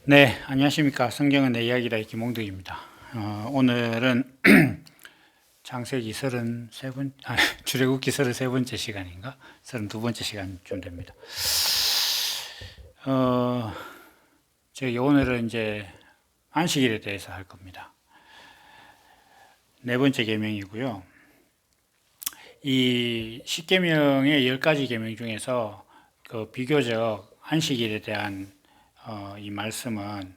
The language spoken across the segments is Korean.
네, 안녕하십니까. 성경은 내 이야기다 김홍덕입니다. 오늘은 창세기 33번, 출애굽기 33번째 시간인가? 32번째 시간쯤 됩니다. 저기 오늘은 이제 안식일에 대해서 할 겁니다. 네 번째 계명이고요. 이 10계명의 10가지 계명 중에서 그 비교적 안식일에 대한 이 말씀은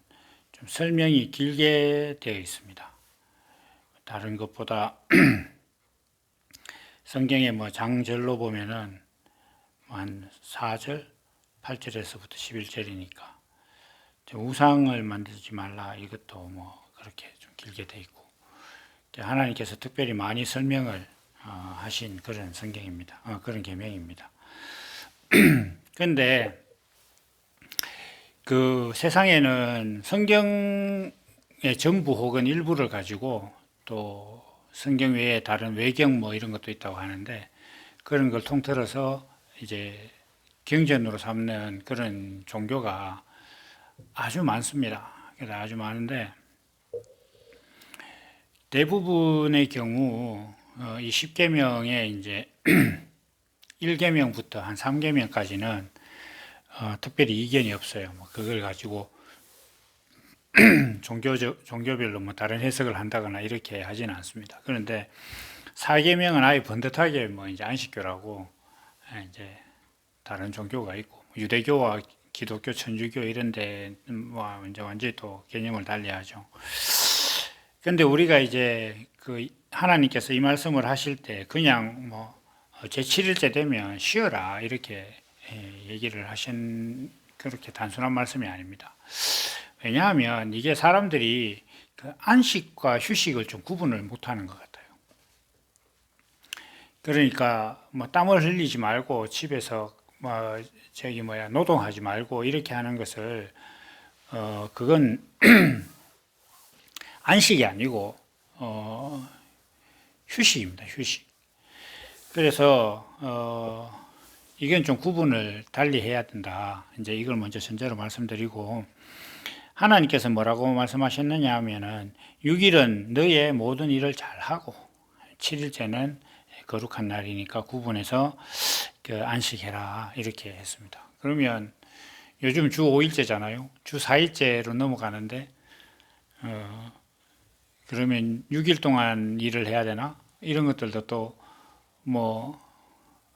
좀 설명이 길게 되어 있습니다. 다른 것보다 성경의 뭐 장절로 보면은 한 4절, 8절에서부터 11절이니까 우상을 만들지 말라 이것도 뭐 그렇게 좀 길게 되어 있고 하나님께서 특별히 많이 설명을 하신 그런 성경입니다. 그런 계명입니다. 그런데 그 세상에는 성경의 전부 혹은 일부를 가지고 또 성경 외에 다른 외경 뭐 이런 것도 있다고 하는데 그런 걸 통틀어서 이제 경전으로 삼는 그런 종교가 아주 많습니다. 그래서 아주 많은데 대부분의 경우 이 10계명에 이제 1계명부터 한 3계명까지는 특별히 이견이 없어요. 뭐 그걸 가지고 종교별로 뭐 다른 해석을 한다거나 이렇게 하지는 않습니다. 그런데 4계명은 아예 번듯하게 뭐 이제 안식교라고 이제 다른 종교가 있고 유대교와 기독교, 천주교 이런데 뭐 이제 완전히 또 개념을 달리하죠. 그런데 우리가 이제 그 하나님께서 이 말씀을 하실 때 그냥 뭐 제7일째 되면 쉬어라 이렇게 얘기를 하신 그렇게 단순한 말씀이 아닙니다. 왜냐하면 이게 사람들이 그 안식과 휴식을 좀 구분을 못하는 것 같아요. 그러니까 뭐 땀을 흘리지 말고 집에서 뭐 저기 뭐야 노동하지 말고 이렇게 하는 것을 그건 안식이 아니고 휴식입니다. 휴식. 그래서 이건 좀 구분을 달리 해야 된다. 이제 이걸 먼저 전제로 말씀드리고 하나님께서 뭐라고 말씀하셨느냐 하면은 6일은 너의 모든 일을 잘하고 7일째는 거룩한 날이니까 구분해서 그 안식해라 이렇게 했습니다. 그러면 요즘 주 5일째잖아요. 주 4일째로 넘어가는데 그러면 6일 동안 일을 해야 되나? 이런 것들도 또 뭐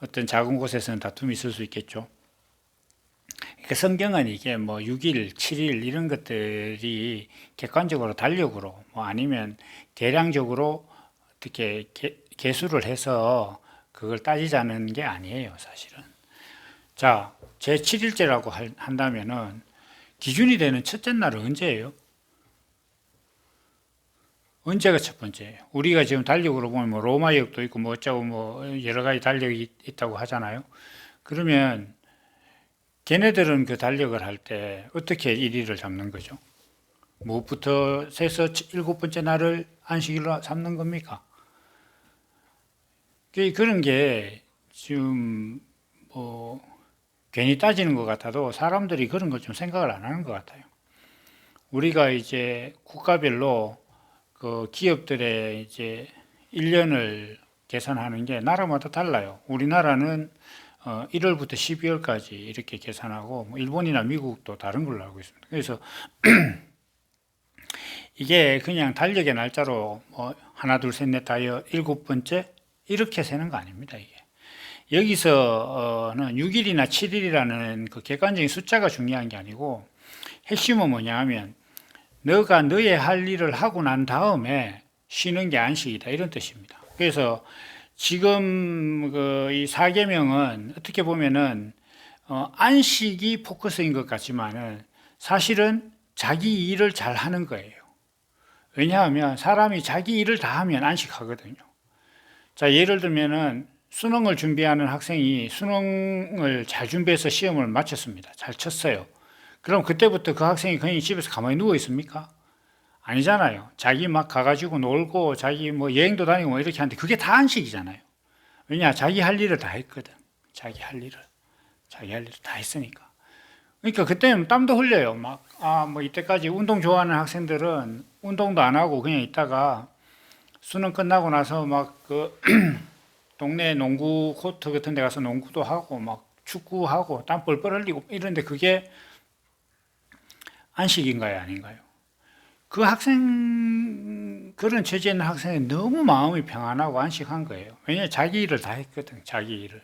어떤 작은 곳에서는 다툼이 있을 수 있겠죠. 그러니까 성경은 이게 뭐 6일, 7일 이런 것들이 객관적으로 달력으로 뭐 아니면 대량적으로 어떻게 계수를 해서 그걸 따지자는 게 아니에요, 사실은. 자, 제 7일째라고 한다면은 기준이 되는 첫째 날은 언제예요? 언제가 첫 번째예요? 우리가 지금 달력으로 보면 뭐 로마역도 있고 뭐 어쩌고 뭐 여러 가지 달력이 있다고 하잖아요. 그러면 걔네들은 그 달력을 할 때 어떻게 일일을 잡는 거죠? 무엇부터 세서 7번째 날을 안식일로 삼는 겁니까? 그런 게 지금 뭐 괜히 따지는 것 같아도 사람들이 그런 걸 좀 생각을 안 하는 것 같아요. 우리가 이제 국가별로 그 기업들의 이제 1년을 계산하는 게 나라마다 달라요. 우리나라는 1월부터 12월까지 이렇게 계산하고 뭐 일본이나 미국도 다른 걸로 알고 있습니다. 그래서 이게 그냥 달력의 날짜로 뭐 하나 둘 셋 넷 다여 7번째 이렇게 세는 거 아닙니다. 이게 여기서는 6일이나 7일이라는 그 객관적인 숫자가 중요한 게 아니고 핵심은 뭐냐 하면 너가 너의 할 일을 하고 난 다음에 쉬는 게 안식이다 이런 뜻입니다. 그래서 지금 이 4계명은 어떻게 보면은 안식이 포커스인 것 같지만은 사실은 자기 일을 잘 하는 거예요. 왜냐하면 사람이 자기 일을 다 하면 안식하거든요. 자, 예를 들면은 수능을 준비하는 학생이 수능을 잘 준비해서 시험을 마쳤습니다. 잘 쳤어요. 그럼 그때부터 그 학생이 그냥 집에서 가만히 누워 있습니까? 아니잖아요. 자기 막 가가지고 놀고 자기 뭐 여행도 다니고 뭐 이렇게 하는데 그게 다 안식이잖아요. 왜냐? 자기 할 일을 다 했거든. 자기 할 일을 다 했으니까. 그러니까 그때는 땀도 흘려요. 뭐 이때까지 운동 좋아하는 학생들은 운동도 안 하고 그냥 있다가 수능 끝나고 나서 막 그 동네 농구 코트 같은 데 가서 농구도 하고 막 축구하고 땀 뻘뻘 흘리고 이런데 그게 안식인가요, 아닌가요? 그 학생, 그런 처지에 있는 학생이 너무 마음이 평안하고 안식한 거예요. 왜냐하면 자기 일을 다 했거든, 자기 일을.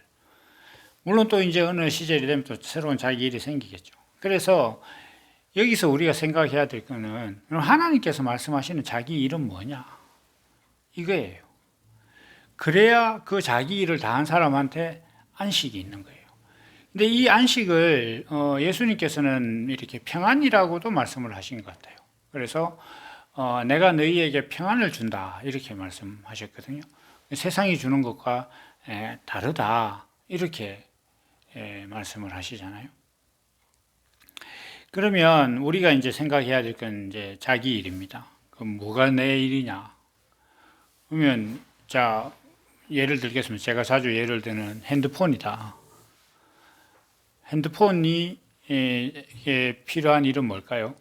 물론 또 이제 어느 시절이 되면 또 새로운 자기 일이 생기겠죠. 그래서 여기서 우리가 생각해야 될 거는 하나님께서 말씀하시는 자기 일은 뭐냐? 이거예요. 그래야 그 자기 일을 다한 사람한테 안식이 있는 거예요. 근데 이 안식을 예수님께서는 이렇게 평안이라고도 말씀을 하신 것 같아요. 그래서 내가 너희에게 평안을 준다 이렇게 말씀하셨거든요. 세상이 주는 것과 다르다 이렇게 말씀을 하시잖아요. 그러면 우리가 이제 생각해야 될 건 이제 자기 일입니다. 그럼 뭐가 내 일이냐? 그러면 자 예를 들겠습니다. 제가 자주 예를 드는 핸드폰이다. 핸드폰이 필요한 일은 뭘까요?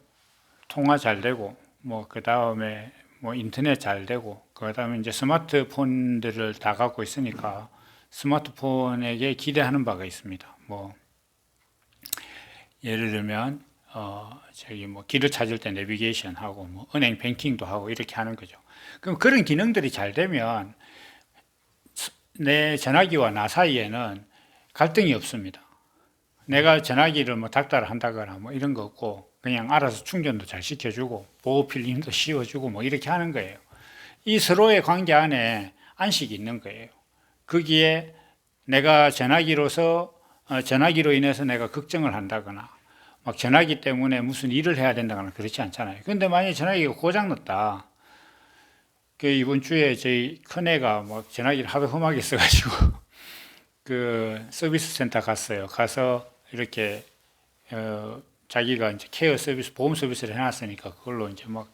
통화 잘 되고, 뭐 그 다음에 뭐 인터넷 잘 되고, 그 다음에 이제 스마트폰들을 다 갖고 있으니까 스마트폰에게 기대하는 바가 있습니다. 뭐 예를 들면 저기 뭐 길을 찾을 때 내비게이션 하고 뭐 은행 뱅킹도 하고 이렇게 하는 거죠. 그럼 그런 기능들이 잘 되면 내 전화기와 나 사이에는 갈등이 없습니다. 내가 전화기를 뭐 닥달을 한다거나 뭐 이런 거 없고 그냥 알아서 충전도 잘 시켜주고 보호 필름도 씌워주고 뭐 이렇게 하는 거예요. 이 서로의 관계 안에 안식이 있는 거예요. 거기에 내가 전화기로 인해서 내가 걱정을 한다거나 막 전화기 때문에 무슨 일을 해야 된다거나 그렇지 않잖아요. 근데 만약에 전화기가 고장났다. 그 이번 주에 저희 큰애가 막 전화기를 하도 험하게 써가지고 그 서비스 센터 갔어요. 가서 이렇게 자기가 이제 케어 서비스, 보험 서비스를 해놨으니까 그걸로 이제 막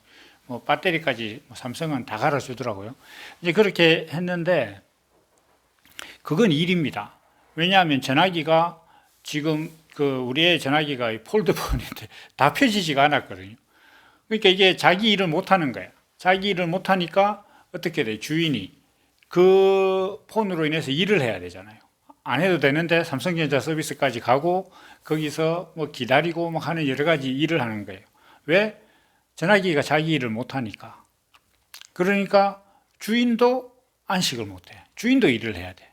뭐 배터리까지 삼성은 다 갈아주더라고요. 이제 그렇게 했는데 그건 일입니다. 왜냐하면 전화기가 지금 우리의 전화기가 폴드폰인데 다 펴지지가 않았거든요. 그러니까 이게 자기 일을 못 하는 거예요. 자기 일을 못 하니까 어떻게 돼요? 주인이 그 폰으로 인해서 일을 해야 되잖아요. 안 해도 되는데 삼성전자 서비스까지 가고 거기서 뭐 기다리고 막 하는 여러 가지 일을 하는 거예요. 왜? 전화기가 자기 일을 못 하니까. 그러니까 주인도 안식을 못 해. 주인도 일을 해야 돼.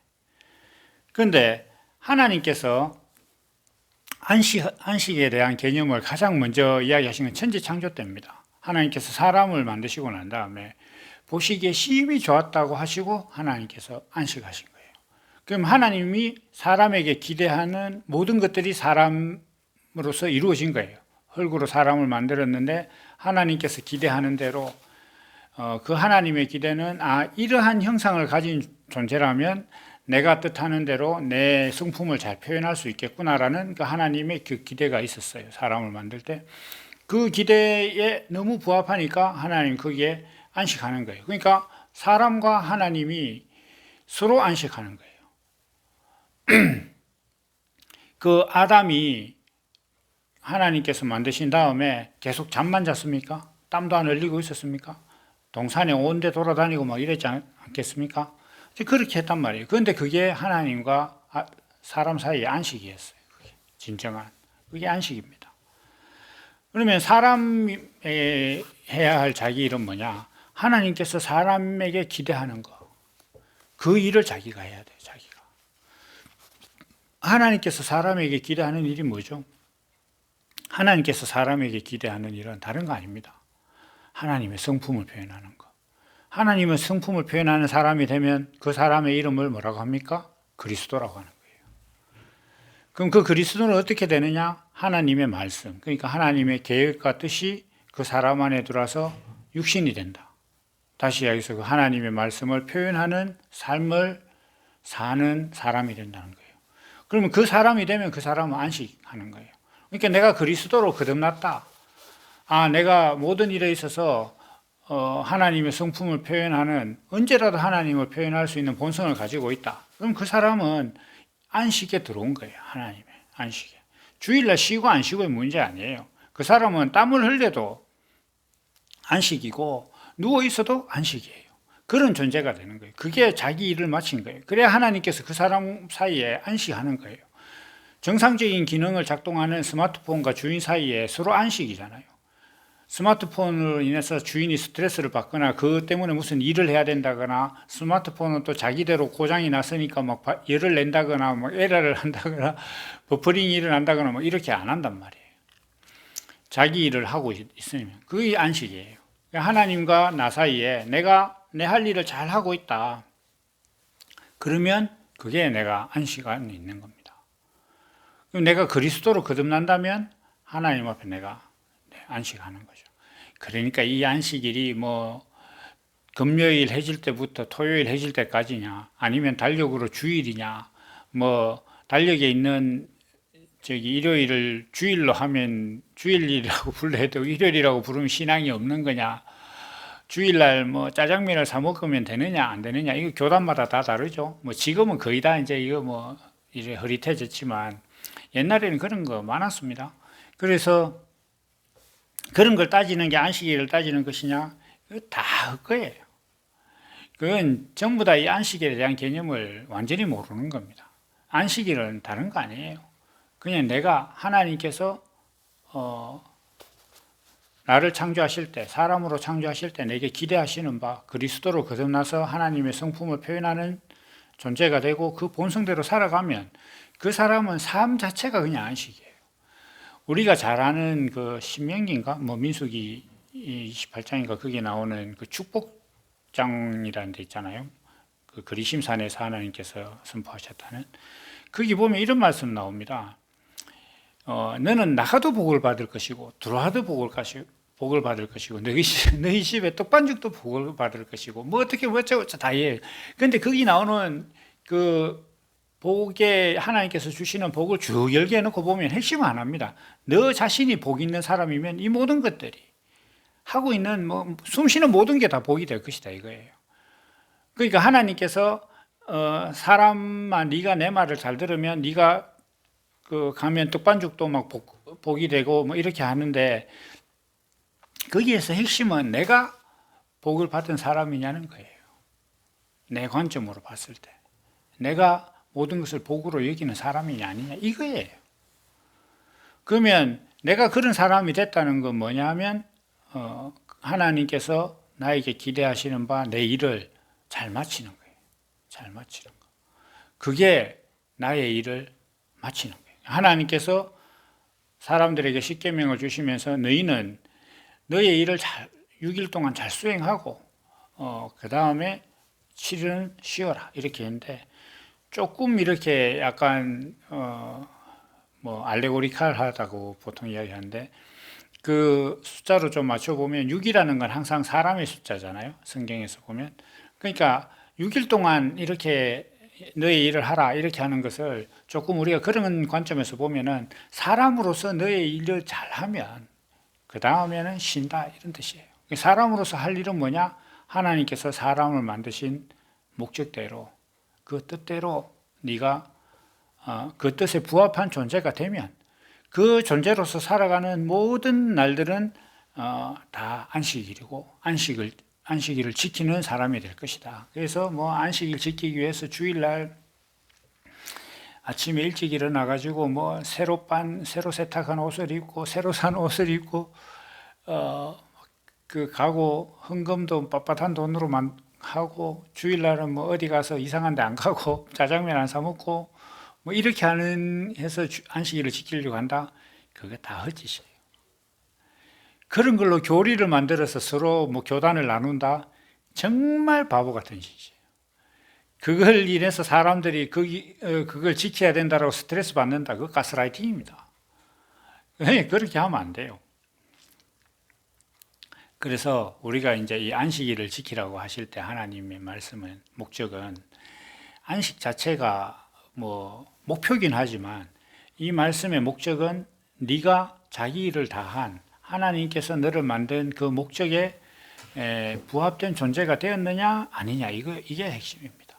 그런데 하나님께서 안식에 대한 개념을 가장 먼저 이야기하신 건 천지창조 때입니다. 하나님께서 사람을 만드시고 난 다음에 보시기에 심히 좋았다고 하시고 하나님께서 안식하신 거예요. 그럼 하나님이 사람에게 기대하는 모든 것들이 사람으로서 이루어진 거예요. 흙으로 사람을 만들었는데 하나님께서 기대하는 대로 그 하나님의 기대는 이러한 형상을 가진 존재라면 내가 뜻하는 대로 내 성품을 잘 표현할 수 있겠구나라는 그 하나님의 그 기대가 있었어요. 사람을 만들 때. 그 기대에 너무 부합하니까 하나님 거기에 안식하는 거예요. 그러니까 사람과 하나님이 서로 안식하는 거예요. 그 아담이 하나님께서 만드신 다음에 계속 잠만 잤습니까? 땀도 안 흘리고 있었습니까? 동산에 온데 돌아다니고 막 이랬지 않겠습니까? 그렇게 했단 말이에요. 그런데 그게 하나님과 사람 사이의 안식이었어요. 진정한. 그게 안식입니다. 그러면 사람이 해야 할 자기 일은 뭐냐? 하나님께서 사람에게 기대하는 거. 그 일을 자기가 해야 돼요, 자기가. 하나님께서 사람에게 기대하는 일이 뭐죠? 하나님께서 사람에게 기대하는 일은 다른 거 아닙니다. 하나님의 성품을 표현하는 거. 하나님의 성품을 표현하는 사람이 되면 그 사람의 이름을 뭐라고 합니까? 그리스도라고 하는 거예요. 그럼 그 그리스도는 어떻게 되느냐? 하나님의 말씀. 그러니까 하나님의 계획과 뜻이 그 사람 안에 들어와서 육신이 된다. 다시 여기서 그 하나님의 말씀을 표현하는 삶을 사는 사람이 된다는 거예요. 그러면 그 사람이 되면 그 사람은 안식하는 거예요. 그러니까 내가 그리스도로 거듭났다. 내가 모든 일에 있어서 하나님의 성품을 표현하는 언제라도 하나님을 표현할 수 있는 본성을 가지고 있다. 그럼 그 사람은 안식에 들어온 거예요. 하나님의 안식에. 주일날 쉬고 안 쉬고의 문제 아니에요. 그 사람은 땀을 흘려도 안식이고 누워 있어도 안식이에요. 그런 존재가 되는 거예요. 그게 자기 일을 마친 거예요. 그래야 하나님께서 그 사람 사이에 안식하는 거예요. 정상적인 기능을 작동하는 스마트폰과 주인 사이에 서로 안식이잖아요. 스마트폰으로 인해서 주인이 스트레스를 받거나 그것 때문에 무슨 일을 해야 된다거나, 스마트폰은 또 자기대로 고장이 났으니까 막 열을 낸다거나 막 에러를 한다거나 버퍼링이 일어난다거나 뭐 이렇게 안 한단 말이에요. 자기 일을 하고 있으면 그게 안식이에요. 하나님과 나 사이에 내가 내 할 일을 잘 하고 있다, 그러면 그게 내가 안식 안에 있는 겁니다. 그럼 내가 그리스도로 거듭난다면 하나님 앞에 내가 안식하는 거죠. 그러니까 이 안식일이 뭐 금요일 해질 때부터 토요일 해질 때까지냐, 아니면 달력으로 주일이냐, 뭐 달력에 있는 일요일을 주일로 하면 주일이라고 불러도 일요일이라고 부르면 신앙이 없는 거냐, 주일날 뭐 짜장면을 사 먹으면 되느냐 안 되느냐, 이거 교단마다 다 다르죠. 뭐 지금은 거의 다 이제 이거 뭐 이제 흐릿해졌지만 옛날에는 그런 거 많았습니다. 그래서 그런 걸 따지는 게 안식일을 따지는 것이냐? 이거 다 헛거예요. 그건 전부 다 이 안식일에 대한 개념을 완전히 모르는 겁니다. 안식일은 다른 거 아니에요. 그냥 내가 하나님께서 나를 창조하실 때, 사람으로 창조하실 때 내게 기대하시는 바 그리스도로 거듭나서 하나님의 성품을 표현하는 존재가 되고 그 본성대로 살아가면 그 사람은 삶 자체가 그냥 안식이에요. 우리가 잘 아는 그 신명기인가 뭐 민수기 28장인가 거기에 나오는 그 축복장이라는 데 있잖아요. 그 그리심산에서 하나님께서 선포하셨다는, 거기 보면 이런 말씀 나옵니다. 너는 나가도 복을 받을 것이고 들어와도 복을 받을 것이고 너희 집에 떡반죽도 복을 받을 것이고 뭐 어떻게 어쩌고 다 해. 근데 거기 나오는 그 복에 하나님께서 주시는 복을 쭉 열게 해놓고 보면 핵심은 하나입니다. 너 자신이 복 있는 사람이면 이 모든 것들이 하고 있는 뭐 숨쉬는 모든 게 다 복이 될 것이다 이거예요. 그러니까 하나님께서 사람만 네가 내 말을 잘 들으면 네가 그 가면 떡반죽도 막 복이 되고 뭐 이렇게 하는데, 거기에서 핵심은 내가 복을 받은 사람이냐는 거예요. 내 관점으로 봤을 때 내가 모든 것을 복으로 여기는 사람이냐 아니냐 이거예요. 그러면 내가 그런 사람이 됐다는 건 뭐냐 하면 하나님께서 나에게 기대하시는 바 내 일을 잘 마치는 거예요. 잘 마치는 거. 그게 나의 일을 마치는 거예요. 하나님께서 사람들에게 십계명을 주시면서 너희는 너의 일을 6일 동안 잘 수행하고 그 다음에 7일은 쉬어라 이렇게 했는데, 조금 이렇게 약간 뭐 알레고리칼하다고 보통 이야기하는데, 그 숫자로 좀 맞춰보면 6이라는 건 항상 사람의 숫자잖아요, 성경에서 보면. 그러니까 6일 동안 이렇게 너의 일을 하라 이렇게 하는 것을 조금 우리가 그런 관점에서 보면은 사람으로서 너의 일을 잘하면 그 다음에는 쉰다 이런 뜻이에요. 사람으로서 할 일은 뭐냐? 하나님께서 사람을 만드신 목적대로 그 뜻대로 네가 그 뜻에 부합한 존재가 되면 그 존재로서 살아가는 모든 날들은 다 안식일이고 안식일을 지키는 사람이 될 것이다. 그래서 뭐 안식일 지키기 위해서 주일날 아침에 일찍 일어나 가지고 뭐 새로 세탁한 옷을 입고 새로 산 옷을 입고 그 가고 헌금도 빳빳한 돈으로만 하고, 주일날은 뭐 어디 가서 이상한 데 안 가고 짜장면 안 사 먹고 뭐 이렇게 해서 안식일을 지키려고 한다. 그게 다 헛짓이에요. 그런 걸로 교리를 만들어서 서로 뭐 교단을 나눈다. 정말 바보 같은 짓이에요. 그걸 인해서 사람들이 그걸 지켜야 된다고 스트레스 받는다. 그거 가스라이팅입니다. 그렇게 하면 안 돼요. 그래서 우리가 이제 이 안식일을 지키라고 하실 때 하나님의 말씀은, 목적은 안식 자체가 뭐 목표긴 하지만 이 말씀의 목적은 네가 자기 일을 다한 하나님께서 너를 만든 그 목적에 부합된 존재가 되었느냐 아니냐, 이게 핵심입니다.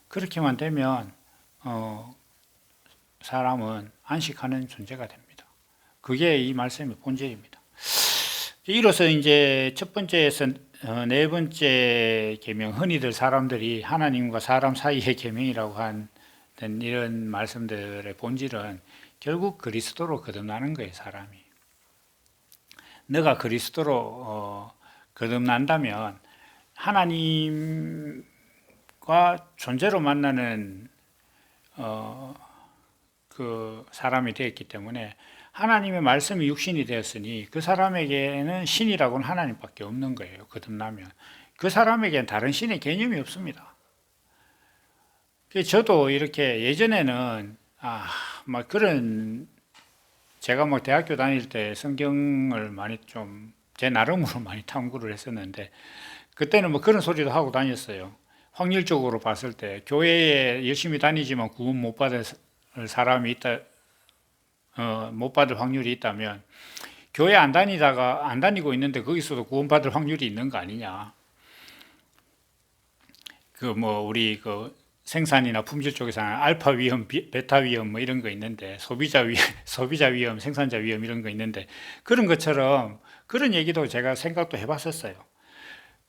그렇게만 되면 사람은 안식하는 존재가 됩니다. 그게 이 말씀의 본질입니다. 이로써 이제 첫 번째에서 네 번째 계명, 흔히들 사람들이 하나님과 사람 사이의 계명이라고 한 이런 말씀들의 본질은 결국 그리스도로 거듭나는 거예요. 사람이 너가 그리스도로 거듭난다면 하나님과 존재로 만나는 그 사람이 되었기 때문에 하나님의 말씀이 육신이 되었으니 그 사람에게는 신이라고는 하나님밖에 없는 거예요. 거듭나면 그 사람에게는 다른 신의 개념이 없습니다. 저도 이렇게 예전에는 막 그런 제가 뭐 대학교 다닐 때 성경을 많이 좀 제 나름으로 많이 탐구를 했었는데 그때는 뭐 그런 소리도 하고 다녔어요. 확률적으로 봤을 때 교회에 열심히 다니지만 구원 못 받을 사람이 있다, 못 받을 확률이 있다면 교회 안 다니고 있는데 거기서도 구원 받을 확률이 있는 거 아니냐. 그 뭐 우리 그 생산이나 품질 쪽에서는 알파 위험, 베타 위험 뭐 이런 거 있는데 소비자 위험, 생산자 위험 이런 거 있는데 그런 것처럼 그런 얘기도 제가 생각도 해봤었어요.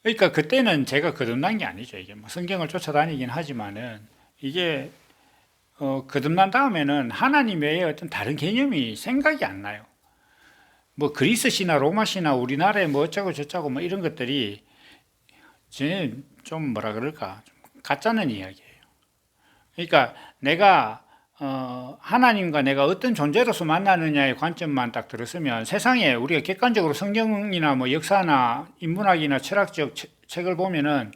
그러니까 그때는 제가 거듭난 게 아니죠. 이게 뭐 성경을 쫓아다니긴 하지만은 이게 거듭난 다음에는 하나님 외에 어떤 다른 개념이 생각이 안 나요. 뭐 그리스시나 로마시나 우리나라에 뭐 어쩌고 저쩌고 뭐 이런 것들이 저는 좀 뭐라 그럴까 좀 가짜는 이야기예요. 그러니까 내가 하나님과 내가 어떤 존재로서 만나느냐의 관점만 딱 들었으면 세상에 우리가 객관적으로 성경이나 뭐 역사나 인문학이나 철학적 책을 보면은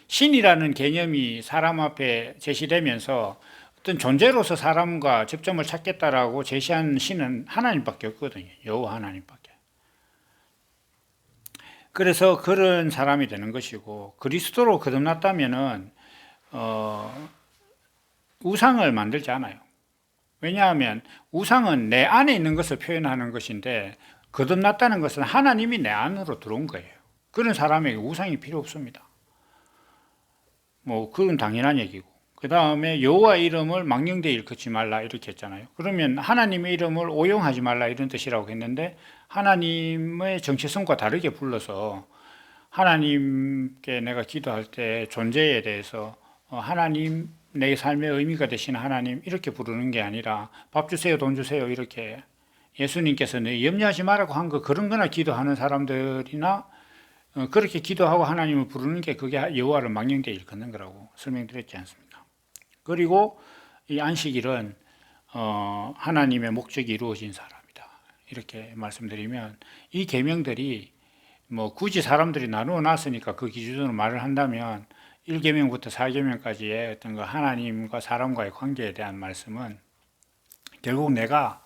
신이라는 개념이 사람 앞에 제시되면서 어떤 존재로서 사람과 접점을 찾겠다라고 제시한 신은 하나님밖에 없거든요. 여호와 하나님밖에. 그래서 그런 사람이 되는 것이고 그리스도로 거듭났다면은 우상을 만들지 않아요. 왜냐하면 우상은 내 안에 있는 것을 표현하는 것인데 거듭났다는 것은 하나님이 내 안으로 들어온 거예요. 그런 사람에게 우상이 필요 없습니다. 뭐 그건 당연한 얘기고 그 다음에 여호와 이름을 망령되이 일컫지 말라 이렇게 했잖아요. 그러면 하나님의 이름을 오용하지 말라 이런 뜻이라고 했는데 하나님의 정체성과 다르게 불러서 하나님께 내가 기도할 때 존재에 대해서 하나님 내 삶의 의미가 되시는 하나님 이렇게 부르는 게 아니라 밥 주세요 돈 주세요 이렇게 예수님께서 너 염려하지 말라고 한 거 그런 거나 기도하는 사람들이나 그렇게 기도하고 하나님을 부르는 게 그게 여호와를 망령되이 일컫는 거라고 설명드렸지 않습니까? 그리고 이 안식일은 하나님의 목적이 이루어진 사람이다 이렇게 말씀드리면 이 계명들이 뭐 굳이 사람들이 나누어 놨으니까 그 기준으로 말을 한다면 1계명부터 4계명까지의 어떤 그 하나님과 사람과의 관계에 대한 말씀은 결국 내가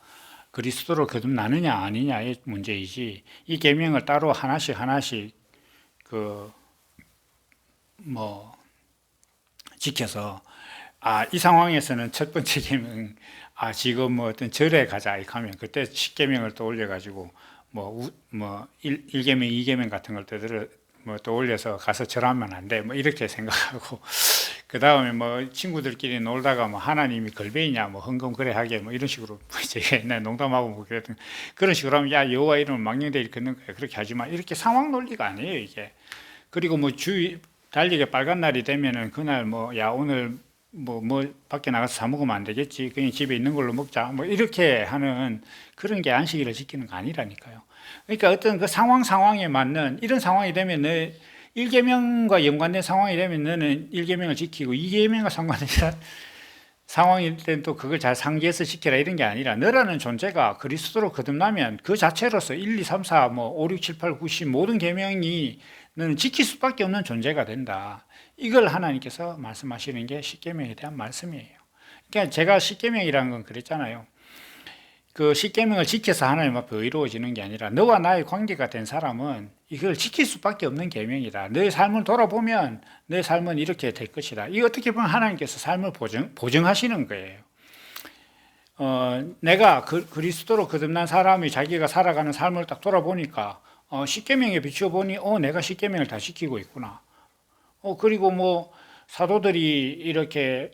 그리스도로 거듭나느냐 아니냐의 문제이지 이 계명을 따로 하나씩 그 뭐 지켜서 이 상황에서는 첫 번째 계명 지금 뭐 어떤 절에 가자 이렇게 하면 그때 10계명을 또 올려가지고 뭐 1계명, 2계명 같은 걸 또 올려서 가서 절하면 안 돼. 뭐 이렇게 생각하고 그 다음에 뭐 친구들끼리 놀다가 뭐 하나님이 걸베이냐 뭐 흥금거래하게 뭐 이런 식으로 제가 옛날에 농담하고 뭐 그랬던 그런 식으로 하면 야 여호와 이름을 망령되이 일컫는 거야 그렇게 하지 마 이렇게 상황 논리가 아니에요 이게. 그리고 뭐 달리게 빨간 날이 되면은 그날 뭐 야 오늘 뭐 밖에 나가서 사 먹으면 안 되겠지 그냥 집에 있는 걸로 먹자 뭐 이렇게 하는 그런 게 안식일을 지키는 거 아니라니까요. 그러니까 어떤 그 상황에 맞는 이런 상황이 되면 1계명과 연관된 상황이 되면 너는 1계명을 지키고 2계명과 상관된 상황일 때는 또 그걸 잘 상기해서 지켜라 이런 게 아니라 너라는 존재가 그리스도로 거듭나면 그 자체로서 1, 2, 3, 4, 뭐 5, 6, 7, 8, 9, 10 모든 계명이 너는 지킬 수밖에 없는 존재가 된다. 이걸 하나님께서 말씀하시는 게 십계명에 대한 말씀이에요. 그러니까 제가 십계명이라는 건 그랬잖아요. 그 십계명을 지켜서 하나님 앞에 의로워지는 게 아니라 너와 나의 관계가 된 사람은 이걸 지킬 수밖에 없는 계명이다. 너의 삶을 돌아보면 너의 삶은 이렇게 될 것이다. 이 어떻게 보면 하나님께서 삶을 보증하시는 거예요. 내가 그리스도로 거듭난 사람이 자기가 살아가는 삶을 딱 돌아보니까 십계명에 비추어 보니 내가 십계명을 다 지키고 있구나. 그리고 뭐 사도들이 이렇게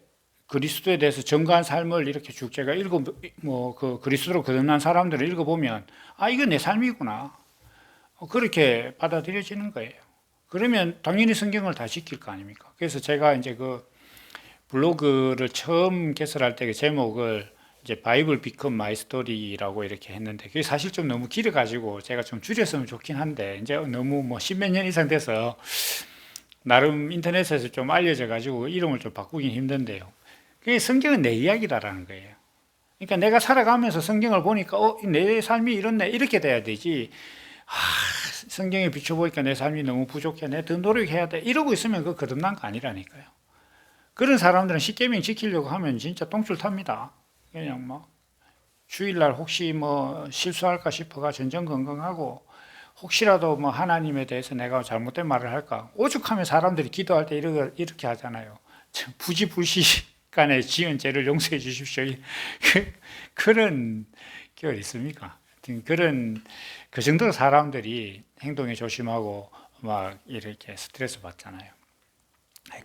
그리스도에 대해서 전가한 삶을 이렇게 쭉 제가 그 그리스도로 거듭난 사람들을 읽어보면, 아, 이거 내 삶이구나. 그렇게 받아들여지는 거예요. 그러면 당연히 성경을 다 지킬 거 아닙니까? 그래서 제가 이제 그 블로그를 처음 개설할 때 그 제목을 이제 바이블 비컴 마이 스토리라고 이렇게 했는데, 그게 사실 좀 너무 길어가지고 제가 좀 줄였으면 좋긴 한데, 이제 너무 뭐 십몇 년 이상 돼서 나름 인터넷에서 좀 알려져 가지고 이름을 좀 바꾸긴 힘든데요. 그게 성경은 내 이야기다라는 거예요. 그러니까 내가 살아가면서 성경을 보니까 내 삶이 이렇네 이렇게 돼야 되지. 성경에 비춰보니까 내 삶이 너무 부족해, 내 더 노력해야 돼 이러고 있으면 그거 거듭난 거 아니라니까요. 그런 사람들은 십계명 지키려고 하면 진짜 똥줄 탑니다. 그냥 뭐 주일날 혹시 뭐 실수할까 싶어가 전전긍긍하고, 혹시라도 뭐 하나님에 대해서 내가 잘못된 말을 할까 오죽하면 사람들이 기도할 때 이렇게 하잖아요. 부지불식간에 지은 죄를 용서해 주십시오. 그런 게 어디 있습니까? 그 정도로 사람들이 행동에 조심하고 막 이렇게 스트레스 받잖아요.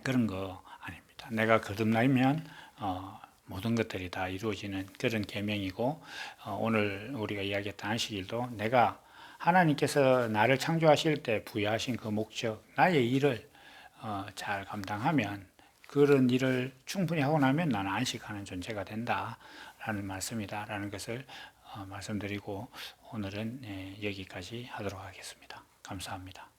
그런 거 아닙니다. 내가 거듭나면 모든 것들이 다 이루어지는 그런 계명이고, 오늘 우리가 이야기했던 안식일도 내가 하나님께서 나를 창조하실 때 부여하신 그 목적, 나의 일을 잘 감당하면, 그런 일을 충분히 하고 나면 나는 안식하는 존재가 된다라는 말씀이다라는 것을 말씀드리고, 오늘은 여기까지 하도록 하겠습니다. 감사합니다.